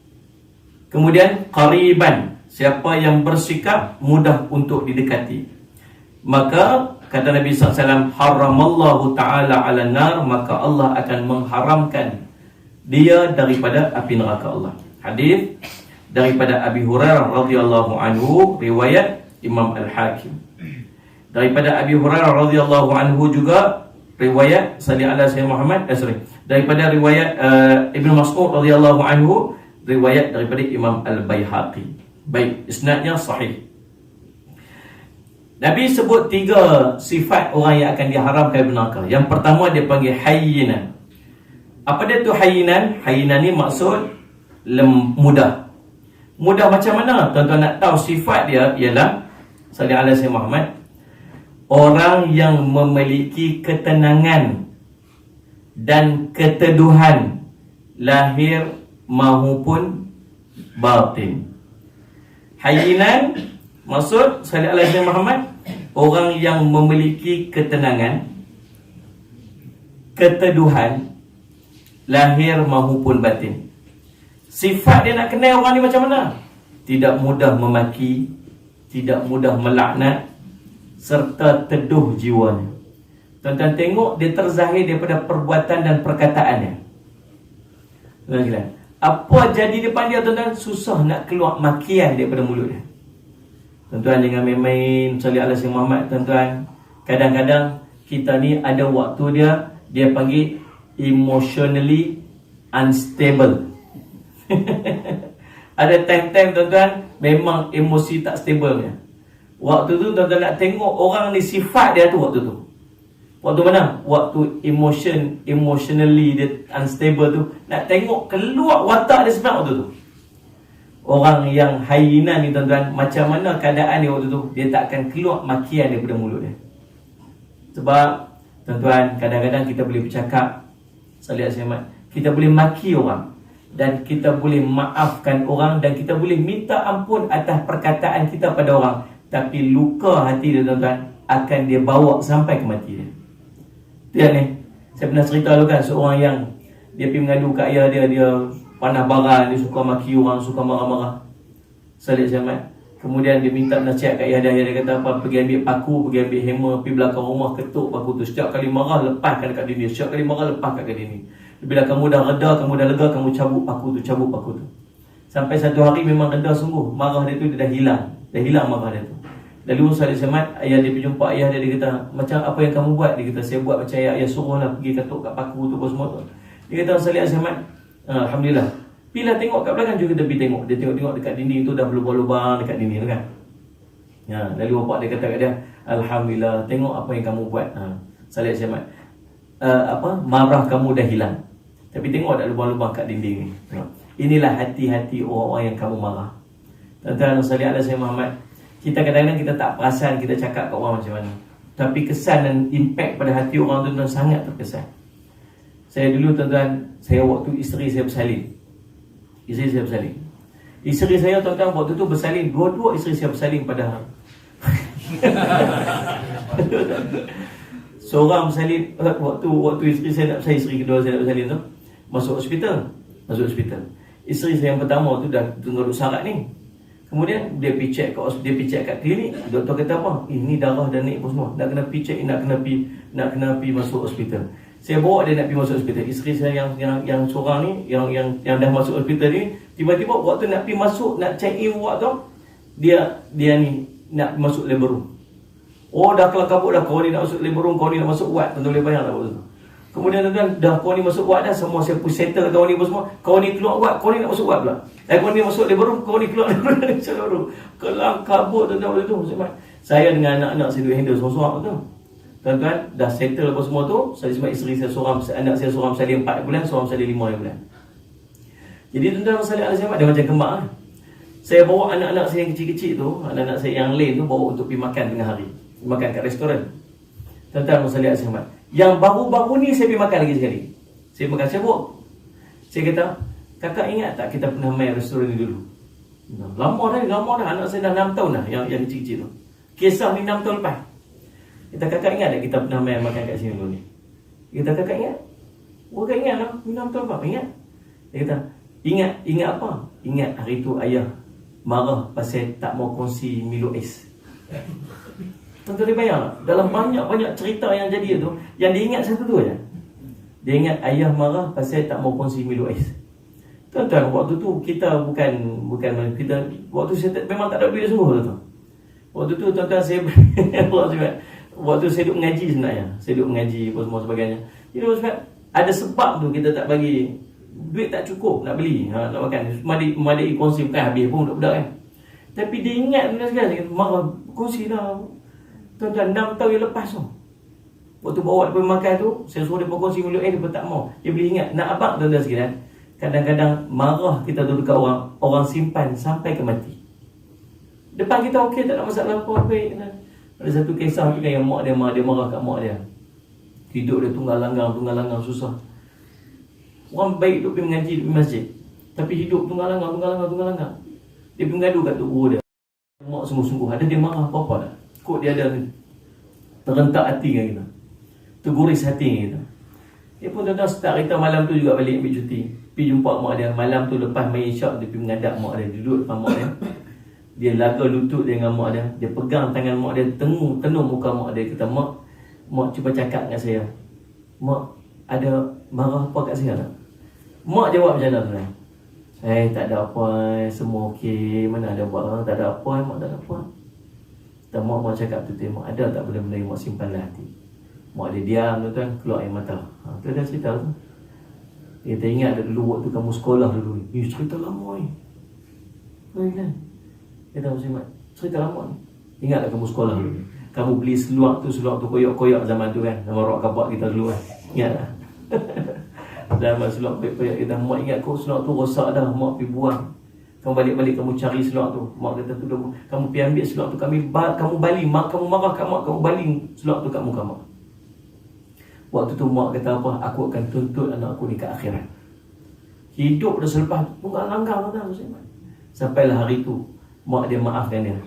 kemudian qariban, siapa yang bersikap mudah untuk didekati, maka kata Nabi SAW, haramallahu ta'ala ala nar, maka Allah akan mengharamkan dia daripada api neraka Allah. Hadis daripada Abi Hurairah radhiyallahu anhu, riwayat Imam Al-Hakim. Daripada Abi Hurairah radhiyallahu anhu juga riwayat sallallahu alaihi Muhammad, daripada riwayat Ibnu Mas'ud radhiyallahu anhu, riwayat daripada Imam Al-Baihaqi. Baik, isnadnya sahih. Nabi sebut 3 sifat orang yang akan diharamkan neraka. Yang pertama dia panggil hayyinan. Apa dia tu hayyinan? Hayyinan ni maksud mudah. Mudah macam mana? Tuan-tuan nak tahu sifat dia ialah sallallahu alaihi Muhammad, orang yang memiliki ketenangan dan keteduhan lahir maupun batin. Hayyinan maksud sallallahu alaihi Muhammad, orang yang memiliki ketenangan, keteduhan lahir maupun batin. Sifat dia nak kenal orang ni macam mana? Tidak mudah memaki, tidak mudah melaknat, serta teduh jiwanya. Tuan-tuan tengok dia terzahir daripada perbuatan dan perkataannya. Apa jadi depan dia tuan-tuan? Susah nak keluar makian daripada mulut dia. Tuan-tuan jangan main-main sallallahu alaihi Muhammad tuan-tuan. Kadang-kadang kita ni ada waktu dia panggil emotionally unstable. Ada time-time tuan-tuan memang emosi tak stable dia. Waktu tu tuan-tuan nak tengok orang ni sifat dia tu waktu tu. Waktu mana? Waktu emotionally dia unstable tu, nak tengok keluar watak dia sebenarnya waktu tu. Orang yang hayyinan ni tuan-tuan, macam mana keadaan dia waktu tu? Dia tak akan keluar makian daripada mulut dia. Sebab tuan-tuan, kadang-kadang kita boleh bercakap salih asyamat, kita boleh maki orang, dan kita boleh maafkan orang, dan kita boleh minta ampun atas perkataan kita pada orang. Tapi luka hati dia tuan-tuan akan dia bawa sampai ke mati dia. Lihat ni, saya pernah cerita dulu kan, seorang yang dia pergi mengadu kat ayah dia panah baran, dia suka maki orang, suka marah-marah. Salih Syahmat. Kemudian dia minta nasihat kat ayah dia kata apa, pergi ambil paku, pergi ambil hammer, pergi belakang rumah, ketuk paku tu. Setiap kali marah, lepaskan dekat dinding. Setiap kali marah, lepaskan dekat dinding. Bila kamu dah reda, kamu dah lega, kamu cabut paku tu, cabut paku tu. Sampai satu hari memang reda sungguh, marah dia tu dia dah hilang marah dia tu. Lalu Salih Samad, ayah dia pergi jumpa ayah dia, dia kata, macam apa yang kamu buat? Dia kata, saya buat macam ayah suruh lah, pergi katuk kat paku tu apa semua tu. Dia kata, Salih Samad, alhamdulillah. Bila tengok kat belakang juga, dia pergi tengok. Dia tengok dekat dinding tu dah berlubang-lubang dekat dinding tu kan. Lalu bapak dia kata kat dia, alhamdulillah, tengok apa yang kamu buat. Salih Samad, marah kamu dah hilang. Tapi tengok ada lubang-lubang kat dinding ni. Inilah hati-hati orang-orang yang kamu marah. Tuan-tuan sekalian, saya Muhammad, kita kadang-kadang kita tak perasan kita cakap kat orang macam mana. Tapi kesan dan impact pada hati orang tu tuan sangat terkesan. Saya dulu tuan-tuan, saya waktu isteri saya bersalin. Isteri saya tuan-tuan waktu tu bersalin, dua-dua isteri saya bersalin pada hari. Seorang bersalin waktu isteri saya nak bersalin, isteri kedua saya nak bersalin tu, masuk hospital. Isteri saya yang pertama tu dah tengah duduk sarat ni. Kemudian dia pergi check kat klinik. Doktor kata apa? Ini darah dah naik pun semua. Nak kena pergi check, nak kena pergi masuk hospital. Saya bawa dia nak pergi masuk hospital. Isteri saya yang seorang ni, yang dah masuk hospital ni, tiba-tiba waktu nak pergi masuk, nak check in ward tu, dia ni nak masuk labor room. Oh, dah kelam kabut dah, kau ni nak masuk labor room, kau ni nak masuk ward. Tuan-tuan boleh bayang tak waktu tu. Kemudian tuan-tuan, dah kau ni masuk ward dah, semua saya pun settle kau ni pun semua. Kau ni keluar ward, kau ni nak masuk ward pula. Kau ni masuk labor room, kau ni keluar labor room. Kelam kabut tuan-tuan waktu tu. Saya dengan anak-anak saya duduk handle sorang-sorang tu. Tuan-tuan, dah settle apa semua tu. Sebab isteri saya seorang, anak saya seorang bersalin 4 bulan, seorang bersalin 5 bulan. Jadi tuan-tuan bersalin Al-Samad, dia macam kembang lah. Saya bawa anak-anak saya yang kecil-kecil tu, anak-anak saya yang lain tu, bawa untuk pergi makan tengah hari. Makan kat restoran. Tuan-tuan bersalin Al-Samad, yang baru-baru ni saya pergi makan lagi sekali. Saya makan, saya bawa. Saya kata, kakak ingat tak kita pernah main restoran ni dulu? Lama dah, anak saya dah 6 tahun dah, yang kecil-kecil tu. Kisah ni 6 tahun lepas. Kita kakak ingat tak kita pernah main makan kat sini dulu ni? Kita kakak ingat? Kakak ingat lah, 6 tahun lepas, ingat? Dia kata, ingat apa? Ingat hari tu ayah marah pasal tak mau kongsi Milo Ais. Tuan-tuan dia bayang tak? Dalam banyak-banyak cerita yang jadi tu, yang dia ingat satu tu je. Dia ingat ayah marah pasal tak mau kongsi Milo Ais. Tuan-tuan, waktu tu kita bukan kita, waktu saya memang tak ada duit sungguh tu. Waktu tu tuan-tuan saya waktu saya duduk mengaji sebenarnya. Saya duduk mengaji apa semua sebagainya. Jadi sebab ada sebab tu kita tak bagi, duit tak cukup nak beli, nak makan. Memadai kongsi bukan habis pun budak-budak kan. Tapi dia ingat benda sekali, dia kata, marah kongsi lah. Tuan-tuan, 6 tahun yang lepas tu. Waktu bawa dia pergi makan tu, saya suruh dia berkongsi Milo Ais, dia pun tak mau. Dia boleh ingat. Nak abang tuan-tuan sekalian, kadang-kadang marah kita tu dekat orang simpan sampai ke mati. Depan kita okey, tak ada masalah apa, baik. Ada satu kisah tu kan yang mak dia marah kat mak dia. Hidup dia tunggal langgang susah. Orang baik duk pergi mengaji di masjid, tapi hidup tunggal langgang. Dia pergi mengadu kat tok guru dia. Mak sungguh-sungguh, ada dia marah apa-apa tak? Kok dia ada terentak hati dengan kita, terguris hati dengan kita. Dia pun tuan-tuan start kereta malam tu juga balik ambil cuti, pergi jumpa mak dia. Malam tu lepas main isyak, dia pergi mengadap mak dia, duduk depan mak dia. Dia laga lutut dengan mak dia. Dia pegang tangan mak dia, tenung muka mak dia. Kata, mak cuba cakap dengan saya, mak ada marah apa kat saya tak? Mak jawab macam mana? Tak ada apa, semua okey. Mana ada buat, tak ada apa, mak tak ada apa. Kata mak cakap tu, mak ada tak benda-benda yang mak simpan dalam hati? Mak dia diam tuan, keluar air mata. Tu dah cerita tu. Dia kata, ingat dulu waktu kamu sekolah dulu ni. Cerita lama ni. Kan? Dia tahu Mat, cerita lama ni. Ingatlah kamu sekolah dulu. Kamu beli seluar tu koyak-koyak zaman tu kan. Nama rock kapak kita dulu kan. Ingat tak? Zaman seluar koyak-koyak kita. Mak ingat kau seluar tu rosak dah, mak pergi buang. Kamu balik-balik kamu cari seluar tu. Mak kata tu, kamu pergi ambil seluar tu, kamu baling. Mak kamu marah kat mak, kamu baling seluar tu kat muka mak. Waktu tu mak kata apa? Aku akan tuntut anak aku ni ke akhirat. Hidup dah selepas tunggal langgang tuan. Sampailah hari tu mak dia maafkan dia.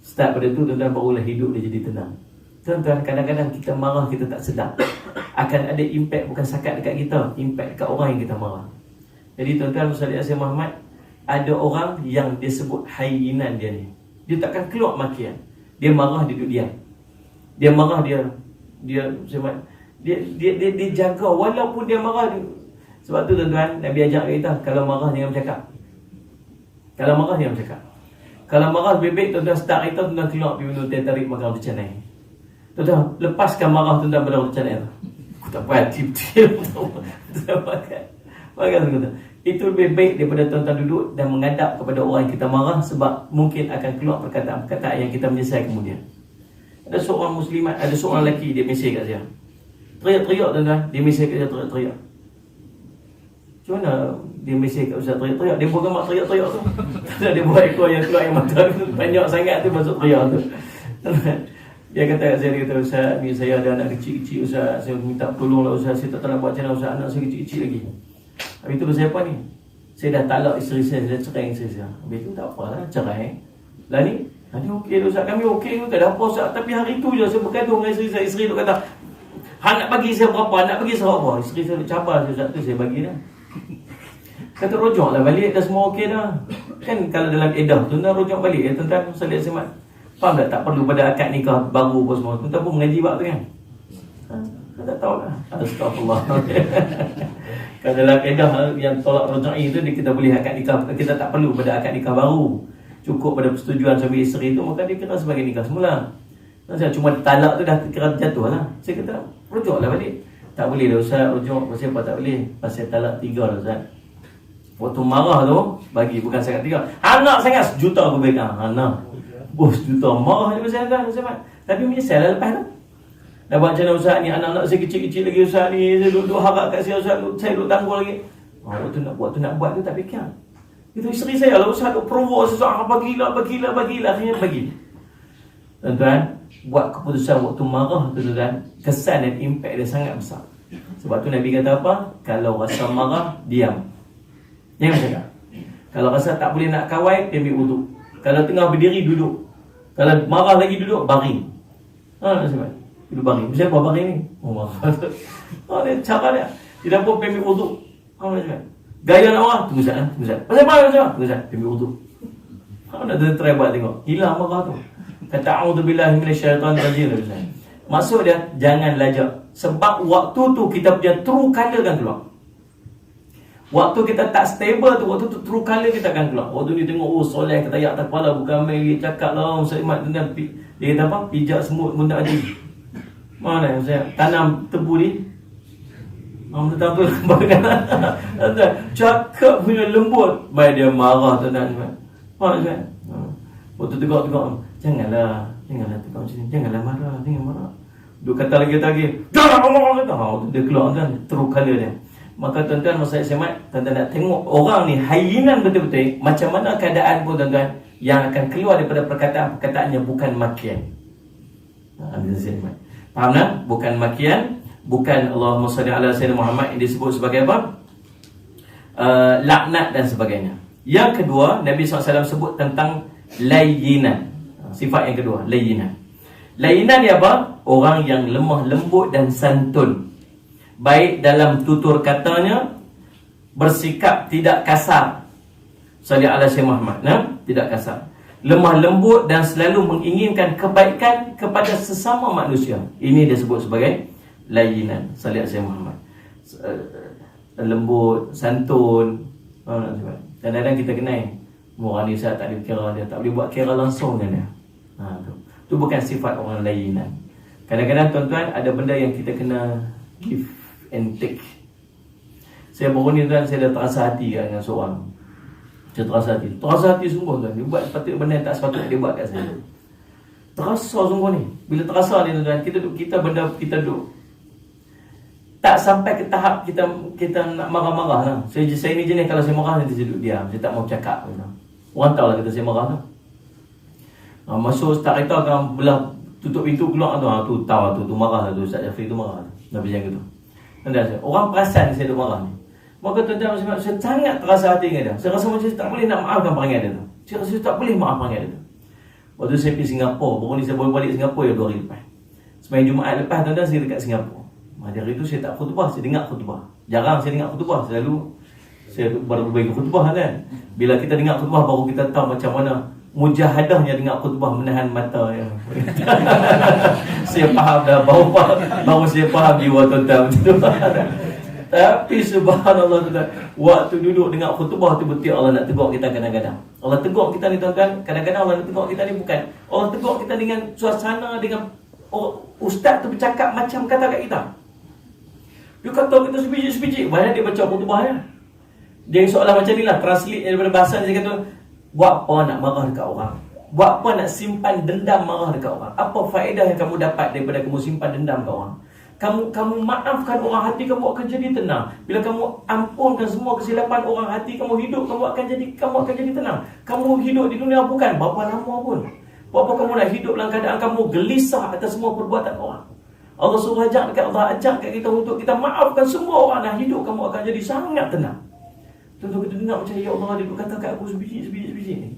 Start pada tu tuan-tuan, barulah hidup dia jadi tenang. Tuan-tuan, kadang-kadang kita marah kita tak sedar, akan ada impact bukan sakat dekat kita, impact dekat orang yang kita marah. Jadi tuan-tuan, Ustaz Yasir Muhammad, ada orang yang dia sebut hainan dia ni. Dia takkan keluar makian. Dia marah, dia duduk diam. Dia marah, dia jaga walaupun dia marah dia. Sebab tu tuan-tuan, Nabi ajak kita, kalau marah jangan bercakap. Kalau marah diam cakap. Kalau marah lebih baik tuan-tuan start itu tuan-tuan keluar pergi minum teh tarik makan bercanai. Tuan-tuan lepaskan marah tuan-tuan pada bercanai tu. Aku tak berhati betul. Tuan-tuan makan. Makan tuan-tuan. Itu lebih baik daripada tuan-tuan duduk dan menghadap kepada orang yang kita marah, sebab mungkin akan keluar perkataan-perkataan yang kita menyesal kemudian. Ada seorang muslimat, ada seorang lelaki, dia mesej kat saya. Teriak-teriak tuan-tuan, dia mesej kat saya teriak-teriak. Macam mana dia mesej kat Ustaz teriak-teriak? Dia buat gambar teriak-teriak tu. Dia buat ekor yang keluar yang mata tu banyak sangat tu masuk teriak tu. Dia kata kat saya, dia kata, Ustaz, ni saya ada anak kecil-kecil Ustaz, saya minta tolonglah Ustaz, saya tak tahu nak buat macam mana Ustaz, anak saya kecil-kecil lagi. Habis tu saya apa ni? Saya dah talak isteri saya dah cerai isteri saya. Habis tu tak apalah, cerai. Lah ni, nanti okey tu Ustaz, kami okey tu, tak ada apa Ustaz. Tapi hari tu je saya bergaduh dengan isteri saya. Isteri tu kata, hang nak bagi saya berapa, nak bagi saya berapa. Isteri saya cabar saya, Ustaz tu saya bagi dah. Kata rujuk lah balik, dah semua okey dah. Kan kalau dalam edah tu, tuan rujuk balik ya tuan-tuan, salat semat. Faham tak? Tak perlu pada akad nikah baru apa semua. Tuan-tuan pun mengaji bab tu kan? Tak tahu lah. Astagfirullah. Kalau dalam edah yang tolak rujai itu, kita boleh akad nikah, kita tak perlu pada akad nikah baru, cukup pada persetujuan suami isteri itu, maka dia kira sebagai nikah semula. Saya cuma talak tu dah kira jatuh lah. Saya kata rujuk lah balik. Tak boleh dah Ustaz, rujuk. Pasal apa tak boleh? Pasal talak 3 dah Ustaz. Waktu marah tu bagi, bukan sangat 3. Anak sangat sejuta aku pegang. Anak bos juta marah je pasal kan Ustaz. Tapi menyesal lah lepas tu. Dah buat macam mana Ustaz ni, anak-anak saya kecil-kecil lagi Ustaz ni, saya duduk harap kat saya Ustaz, saya duduk tangguh lagi. Waktu nak buat tu tak fikir. Itu isteri saya lah Ustaz, duduk provoke sesuatu, bagilah, akhirnya bagi. Tuan-tuan, buat keputusan waktu marah tu tuan-tuan, kesan dan impact dia sangat besar. Sebab tu Nabi kata apa? Kalau rasa marah, diam. Jangan cakap. Kalau rasa tak boleh nak kawai, ambil wuduk. Kalau tengah berdiri, duduk. Kalau marah lagi duduk, baring. Sebab duduk baring. Siapa baring ni? Oh, marah. Ni cara dia. Tidak pun ambil wuduk. Gaya nak marah, tunggu Ustaz. Pasal marah macam mana? Tunggu Ustaz, ambil wuduk. Nak try buat tengok. Hilang marah tu. Kata a'udzubillahi minasyaitanir rajim. Maksud dia, jangan lajak. Sebab waktu tu kita punya true color kan keluar. Waktu kita tak stable tu, waktu tu true color kita akan keluar. Waktu ni tengok, oh soleh, kata ya tak kepala, bukan main dia cakap lah, Ustaz Imat dengan dia kata apa? Pijak semut bunda aja. Mana saya tanam tebu ni? Betul tu bagian. Cakap punya lembut, baik dia marah tuan-tuan. Mana kan? Waktu tegak-tegak, janganlah tegak macam ni, janganlah marah, jangan marah. Duk kata lagi, jangan Allah kata. Dia keluar kan true color dia. Maka tuan-tuan, masa semat, tuan-tuan nak tengok orang ni hainan betul-betul, macam mana keadaan pun tuan-tuan, yang akan keluar daripada perkataan-perkataannya bukan makian. Faham tak? Bukan makian, bukan Allahumma salli ala sayyidina Muhammad yang disebut sebagai apa? Laknat dan sebagainya. Yang kedua, Nabi SAW sebut tentang layyinan. Sifat yang kedua, layyinan. Layyinan dia apa? Orang yang lemah lembut dan santun. Baik dalam tutur katanya, bersikap tidak kasar. Salli ala sayyidina Muhammad, tidak kasar. Lemah lembut dan selalu menginginkan kebaikan kepada sesama manusia. Ini disebut sebagai layyinan. Salli ala sayyidina Muhammad. Lembut, santun. Kadang-kadang kita kenal orang ni saya tak boleh kira dia, tak boleh buat kira langsung dengan dia. Tu bukan sifat orang layyinan. Kadang-kadang tuan-tuan, ada benda yang kita kena give and take. Saya baru ni tuan, saya dah terasa hati dengan seorang. Saya terasa hati sungguh tuan. Dia buat sepatutnya benda yang tak sepatutnya dia buat kat saya. Terasa sungguh ni. Bila terasa ni tuan, kita duduk tak sampai ke tahap kita nak marah-marah lah. Saya ni jenis kalau saya marah nanti saya duduk diam, saya tak mau cakap. Orang tahu lah kata saya marah lah. Masuk start kereta kan, belah tutup pintu keluar tu tahu tu marah lah tu, Ustaz Jafri tu marah. Nabi macam tu. Orang perasan saya tu marah ni. Maka tuan-tuan, saya sangat terasa hati dengan dia. Saya rasa macam saya tak boleh nak maafkan perangai dia tu. Saya rasa saya tak boleh maaf perangai dia tu. Waktu saya pergi Singapura, baru ni saya boleh balik Singapura 2 hari lepas. Sembahyang Jumaat lepas tuan-tuan, saya dekat Singapura. Hari itu saya tak khutbah, saya dengar khutbah. Jarang saya dengar khutbah, selalu saya baru bagi khutbah kan. Bila kita dengar khutbah, baru kita tahu macam mana mujahadahnya dengar khutbah, menahan mata ya. Saya faham dah, baru saya faham jiwa tuan-tuan. Tapi subhanallah tuan-tuan, waktu duduk dengar khutbah tu betul Allah nak tegur kita kadang-kadang. Allah tegur kita ni tuan-tuan, kadang-kadang Allah tegur kita ni bukan, Allah tegur kita dengan suasana, dengan ustaz tu bercakap macam kata kat kita. Dia kata kita sebiji-sebiji, padahal dia baca khutbah dia. Dia seolah macam ni lah, translate daripada bahasa dia kata, buat apa nak marah dekat orang? Buat apa nak simpan dendam marah dekat orang? Apa faedah yang kamu dapat daripada kamu simpan dendam kat orang? Kamu maafkan orang, hati kamu akan jadi tenang. Bila kamu ampunkan semua kesilapan orang, hati kamu hidup, kamu akan jadi tenang. Kamu hidup di dunia bukan berapa lama pun. Berapa kamu nak hidup dalam keadaan kamu gelisah atas semua perbuatan orang. Allah suruh ajak kat kita untuk kita maafkan semua orang, dan hidup kamu akan jadi sangat tenang. Tentu kita dengar macam, ya Allah, dia kata kat aku sebiji ni.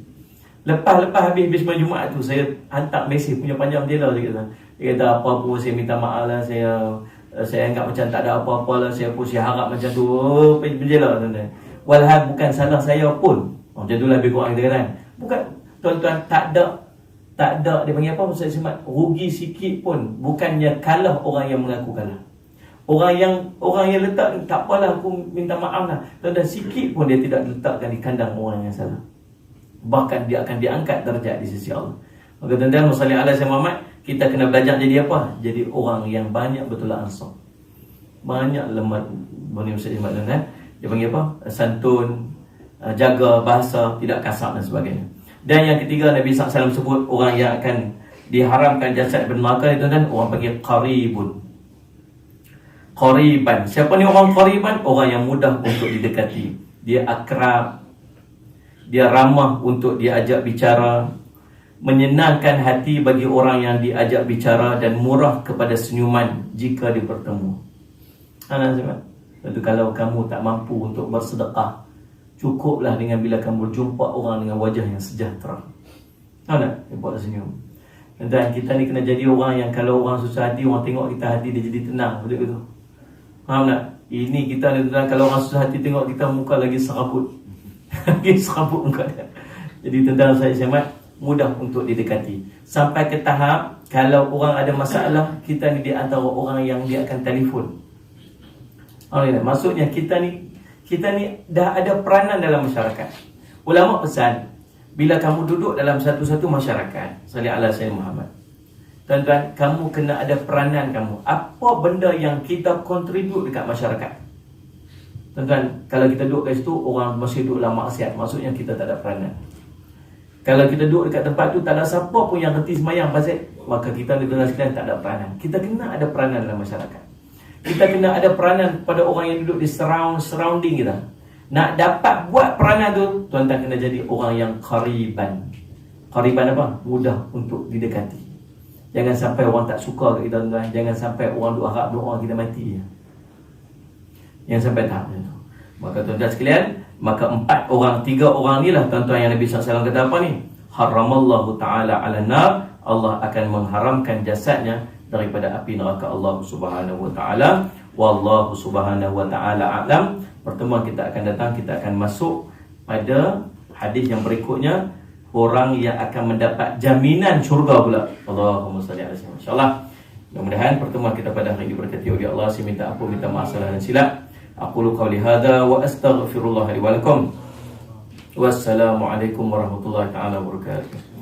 Lepas habis malam Jumaat tu, saya hantar mesej punya panjang jela dia kata apa-apa saya minta maaf lah, saya anggap macam tak ada apa-apa lah, saya harap macam tu, penjela tuan-tuan. Walhal bukan salah saya pun. Macam tu lah lebih kurang kita kata. Bukan tuan-tuan, tak ada dia panggil apa, Ustaz Simat, rugi sikit pun. Bukannya kalah orang yang mengaku kalah. Orang yang letak, tak apalah aku minta maaf lah. Tuan-tuan, sikit pun dia tidak letakkan di kandang orang yang salah. Bahkan dia akan diangkat darjat di sisi Allah. Maka tuan-tuan, Musalli ala Sayyidina Muhammad, kita kena belajar jadi apa? Jadi orang yang banyak betul ansar. Banyak lemah Bani Ustaz Simat, tuan-tuan. Dia panggil apa? Santun, jaga bahasa, tidak kasar dan sebagainya. Dan yang ketiga, Nabi SAW sebut orang yang akan diharamkan jasad bermaka, tuan-tuan, orang panggil qaribun. Qariban. Siapa ni orang qariban? Orang yang mudah untuk didekati. Dia akrab, dia ramah untuk diajak bicara, menyenangkan hati bagi orang yang diajak bicara, dan murah kepada senyuman jika dia bertemu. Tentu kalau kamu tak mampu untuk bersedekah, cukuplah dengan bila kamu berjumpa orang dengan wajah yang sejahtera. Tahu tak? Dia buat senyum. Dan kita ni kena jadi orang yang kalau orang susah hati, orang tengok kita hati dia jadi tenang. Betul itu? Faham tak? Ini kita ni, kalau orang susah hati tengok kita muka lagi serabut. Lagi serabut muka dia. Jadi tentang saya Syamat, mudah untuk didekati. Sampai ke tahap kalau orang ada masalah, kita ni di antara orang yang dia akan telefon. Maksudnya kita ni dah ada peranan dalam masyarakat. Ulama pesan, bila kamu duduk dalam satu-satu masyarakat, salli ala Sayyidina Muhammad, tuan-tuan, kamu kena ada peranan kamu. Apa benda yang kita kontribut dekat masyarakat? Tuan-tuan, kalau kita duduk kat situ, orang masih duduk dalam maksiat, maksudnya kita tak ada peranan. Kalau kita duduk dekat tempat tu, tak ada siapa pun yang reti semayang pasal, maka kita ni dengan sekalian tak ada peranan. Kita kena ada peranan dalam masyarakat. Kita kena ada peranan pada orang yang duduk di surrounding kita. Nak dapat buat peranan tu, tuan-tuan kena jadi orang yang qariban. Qariban apa? Mudah untuk didekati. Jangan sampai orang tak suka kat kita, tuan-tuan. Jangan sampai orang duk harap doa kita mati. Jangan sampai tahap macam tu. Maka tuan-tuan sekalian, maka 3 orang ni lah tuan-tuan yang Nabi SAW kata apa ni? Haramallahu ta'ala ala nar. Allah akan mengharamkan jasadnya daripada api neraka Allah Subhanahu wa taala. Wallahu Subhanahu wa taala a'lam. Pertemuan kita akan datang, kita akan masuk pada hadis yang berikutnya, orang yang akan mendapat jaminan syurga pula. Allahumma salli ala sayyidina. Insyaallah mudah-mudahan pertemuan kita pada hari ini diberkati oleh Allah. Saya minta ampun, minta maaf salah dan silap. Aqulu qawli hadza wa astaghfirullah li wa lakum. Wassalamualaikum warahmatullahi taala wabarakatuh.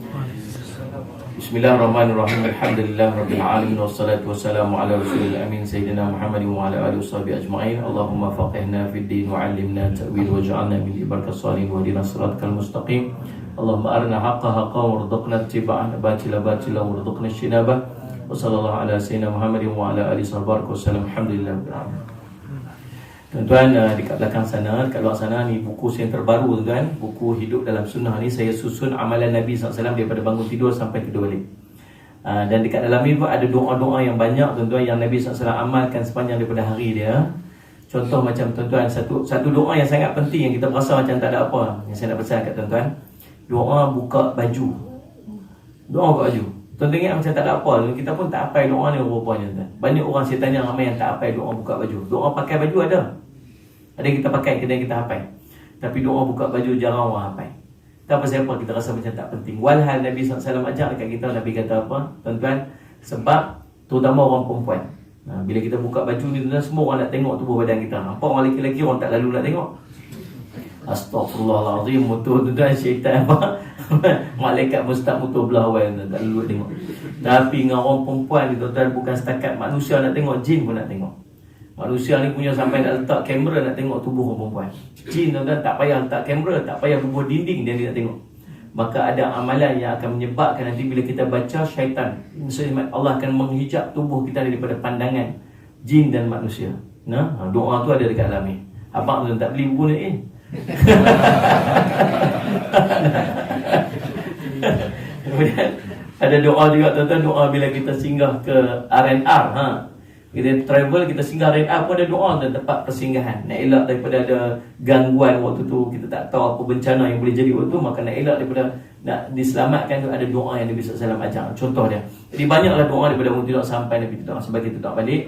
Bismillahirrahmanirrahim. Alhamdulillah rabbil alamin wassalatu wassalamu ala rasulil amin sayyidina Muhammad wa ala alihi washabihi ajma'in. Allahumma faqihna fid din wa 'allimna ta'wil waj'alna min ibadika salihin wa hdina siratal mustaqim. Allahumma arina haqqa haqqan warzuqna ittiba'ah, batila batila warzuqna ijtinabah. Wa sallallahu ala sayyidina Muhammad wa ala alihi wasallam. Alhamdulillah rabbil alamin. Tuan-tuan, dekat belakang sana, dekat luar sana ni buku saya yang terbaru, tuan-tuan. Buku Hidup Dalam Sunnah ni saya susun amalan Nabi SAW daripada bangun tidur sampai tidur balik. Dan dekat dalam ni pun ada doa-doa yang banyak, tuan-tuan, yang Nabi SAW amalkan sepanjang daripada hari dia. Contoh macam tuan-tuan, satu doa yang sangat penting yang kita rasa macam tak ada apa, yang saya nak pesan kat tuan-tuan. Doa buka baju. Doa buka baju. Tuan-tuan ingat macam tak ada apa, kita pun tak hafal doa ni rupanya, tuan. Banyak orang saya tanya ramai yang tak hafal doa buka baju. Doa pakai baju ada. Ada yang kita pakai, ada yang kita hafal. Tapi doa buka baju jarang orang hafal. Tak pasal apa, kita rasa macam tak penting. Walhal Nabi SAW ajar dekat kita, Nabi kata apa? Tuan-tuan, sebab terutama orang perempuan. Bila kita buka baju ni, tuan-tuan, semua orang nak tengok tubuh badan kita. Apa orang lelaki-lelaki orang tak lalu nak tengok. Astaghfirullahalazim, motor tu dah syaitan apa? Malaikat mustaq motor belah awal tu tak lulu tengok. Tapi dengan orang perempuan ni tuan-tuan, bukan setakat manusia nak tengok, jin pun nak tengok. Manusia ni punya sampai nak letak kamera nak tengok tubuh orang perempuan. Jin tuan-tuan tak payah letak kamera, tak payah bubuh dinding dia nak tengok. Maka ada amalan yang akan menyebabkan nanti bila kita baca, syaitan, maksudnya Allah akan menghijab tubuh kita daripada pandangan jin dan manusia. Nah, doa tu ada dekat dalam ni. Abang tu tak beli buku ni. Kemudian ada doa juga tuan-tuan, doa bila kita singgah ke R&R, kita travel, kita singgah R&R pun ada doa dan tempat persinggahan. Nak elak daripada ada gangguan waktu tu, kita tak tahu apa bencana yang boleh jadi waktu tu, maka nak elak daripada nak diselamatkan tu, ada doa yang Nabi SAW ajar. Contoh dia. Jadi banyaklah doa daripada umur tidak sampai Nabi tidak sebab kita tak balik.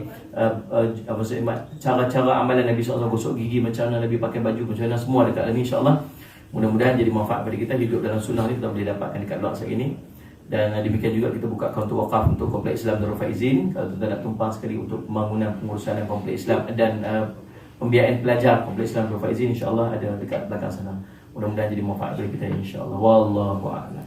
Cara-cara amalan Nabi SAW, gosok gigi macam mana, Nabi pakai baju macam mana, semua dekat dalam ni, insya-Allah. Mudah-mudahan jadi manfaat pada kita. Hidup dalam sunnah ni kita boleh dapatkan dekat luar saat ini. Dan demikian juga kita buka akaun wakaf untuk Kompleks Islam Darul Faizin. Kalau tuan nak tumpang sekali untuk pembangunan pengurusan dan Kompleks Islam dan pembiayaan pelajar Kompleks Islam Darul Faizin, insya-Allah ada dekat belakang sana. Mudah-mudahan jadi manfaat bagi kita, insya-Allah. Wallahu a'lam.